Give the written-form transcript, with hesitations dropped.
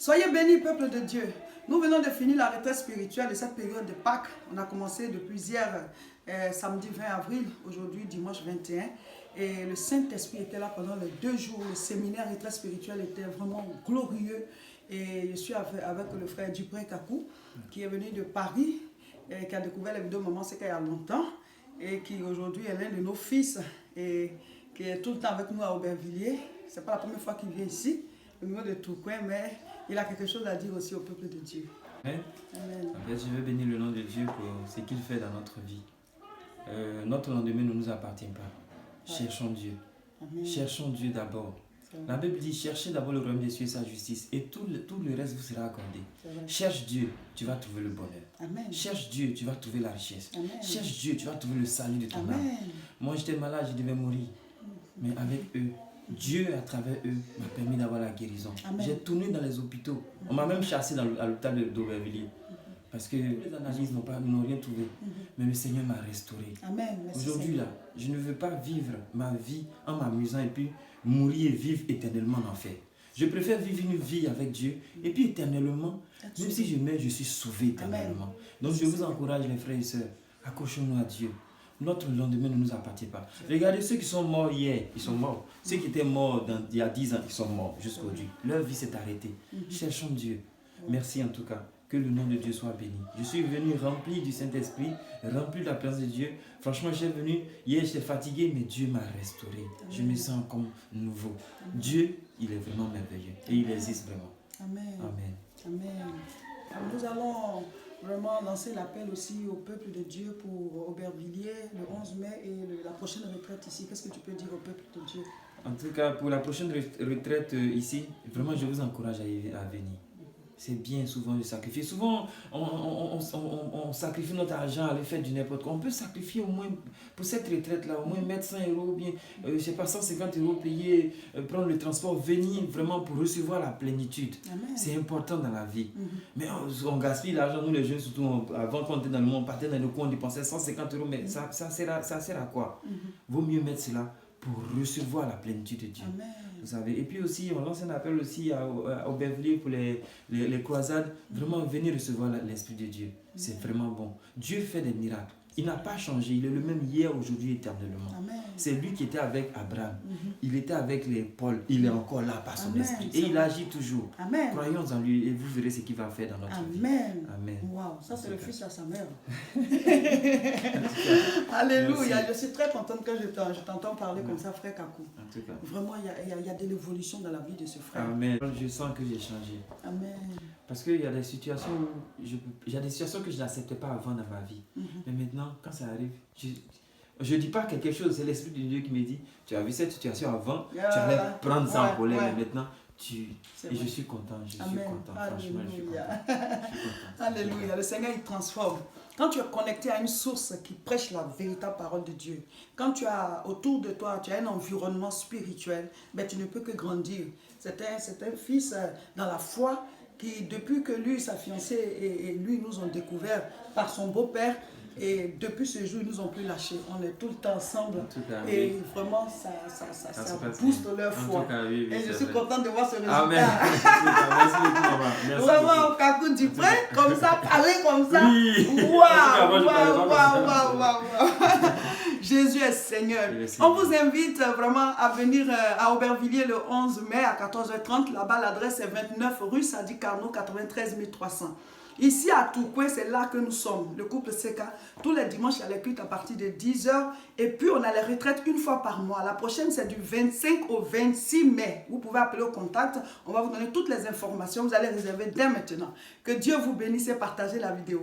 Soyez bénis, peuple de Dieu. Nous venons de finir la retraite spirituelle de cette période de Pâques. On a commencé depuis hier, samedi 20 avril, aujourd'hui dimanche 21. Et le Saint-Esprit était là pendant les 2 jours. Le séminaire retraite spirituelle était vraiment glorieux. Et je suis avec le frère Dupré Kakou, qui est venu de Paris, et qui a découvert les vidéos Maman c'est qu'il y a longtemps, et qui aujourd'hui est l'un de nos fils, et qui est tout le temps avec nous à Aubervilliers. Ce n'est pas la première fois qu'il vient ici, au niveau de Tourcoing, mais il a quelque chose à dire aussi au peuple de Dieu. Amen. Amen. En fait, je veux bénir le nom de Dieu pour ce qu'il fait dans notre vie. Notre lendemain ne nous appartient pas. Ouais. Cherchons Dieu. Amen. Cherchons Dieu d'abord. La Bible dit, cherchez d'abord le royaume des cieux et sa justice, et tout le reste vous sera accordé. Cherche Dieu, tu vas trouver le bonheur. Amen. Cherche Dieu, tu vas trouver la richesse. Amen. Cherche Dieu, tu vas trouver le salut de ton âme. Moi, j'étais malade, je devais mourir. Mais avec eux, Dieu, à travers eux, m'a permis d'avoir la guérison. J'ai tourné dans les hôpitaux. On m'a même chassé à l'hôpital d'Aubervilliers. Parce que les analyses n'ont rien trouvé. Mais le Seigneur m'a restauré. Aujourd'hui, là, je ne veux pas vivre ma vie en m'amusant et puis mourir et vivre éternellement en enfer. Je préfère vivre une vie avec Dieu et puis éternellement, même si je meurs, je suis sauvé éternellement. Donc je vous encourage, les frères et sœurs, accrochons-nous à Dieu. Notre lendemain ne nous appartient pas. Regardez ceux qui sont morts hier, ils sont morts. Ceux qui étaient morts il y a 10 ans, ils sont morts jusqu'aujourd'hui. Leur vie s'est arrêtée. Cherchons Dieu. Merci en tout cas. Que le nom de Dieu soit béni. Je suis venu rempli du Saint-Esprit, rempli de la présence de Dieu. Franchement, je suis venu, hier j'étais fatigué, mais Dieu m'a restauré. Je me sens comme nouveau. Dieu, il est vraiment merveilleux et il existe vraiment. Amen. Amen. Amen. Nous allons vraiment lancer l'appel aussi au peuple de Dieu pour Aubervilliers le 11 mai et la prochaine retraite ici. Qu'est-ce que tu peux dire au peuple de Dieu? En tout cas, pour la prochaine retraite ici, vraiment je vous encourage à venir. C'est bien souvent de sacrifier. Souvent, on sacrifie notre argent à aller faire du n'importe quoi. On peut sacrifier au moins, pour cette retraite-là, au moins mettre 100 €, bien, je sais pas, 150 € payer, prendre le transport, venir vraiment pour recevoir la plénitude. C'est important dans la vie. Mais on gaspille l'argent, nous les jeunes, surtout avant qu'on était dans le monde, on partait dans le coin, on dépensait 150 €, mais ça sert à quoi? Vaut mieux mettre cela pour recevoir la plénitude de Dieu. Amen. Vous savez. Et puis aussi, on lance un appel aussi à Aubervilliers pour les croisades. Vraiment, venez recevoir l'Esprit de Dieu. C'est vraiment bon. Dieu fait des miracles. Il n'a pas changé. Il est le même hier, aujourd'hui, éternellement. C'est lui qui était avec Abraham. Il était avec les Paul. Il est encore là par son esprit. Et il agit toujours. Croyons en lui et vous verrez ce qu'il va faire dans notre vie. Amen. Wow, ça c'est le fils à sa mère. Alléluia. Je suis très contente que je t'entends parler comme ça, frère Kakou. En tout cas. Vraiment, il y a de l'évolution dans la vie de ce frère. Amen. Je sens que j'ai changé. Amen. Parce qu'il y a des situations où que je n'acceptais pas avant dans ma vie. Mais maintenant, quand ça arrive, je ne dis pas quelque chose, c'est l'Esprit de Dieu qui me dit, tu as vu cette situation avant, tu allais prendre ça en problème, mais maintenant, et je suis content, franchement, je suis content. Alléluia, le Seigneur il transforme. Quand tu es connecté à une source qui prêche la véritable parole de Dieu, quand tu as autour de toi, tu as un environnement spirituel, ben, tu ne peux que grandir. C'est un fils dans la foi qui, depuis que lui, sa fiancée et lui nous ont découvert par son beau-père, et depuis ce jour, ils nous ont plus lâchés. On est tout le temps ensemble. Et vraiment, ça booste leur foi. Oui, et je suis contente de voir ce résultat. Amen. Merci beaucoup, maman. Merci vraiment, beaucoup. Kakou Dupré, comme ça, parler comme ça. Oui. Waouh. Jésus est Seigneur. On vous invite vraiment à venir à Aubervilliers le 11 mai à 14h30. Là-bas, l'adresse est 29 rue Sadi Carnot, 93 300. Ici à Tourcoing, c'est là que nous sommes, le couple Seka. Tous les dimanches, il y a les cultes à partir de 10 h. Et puis, on a les retraites une fois par mois. La prochaine, c'est du 25 au 26 mai. Vous pouvez appeler au contact. On va vous donner toutes les informations. Vous allez réserver dès maintenant. Que Dieu vous bénisse et partagez la vidéo.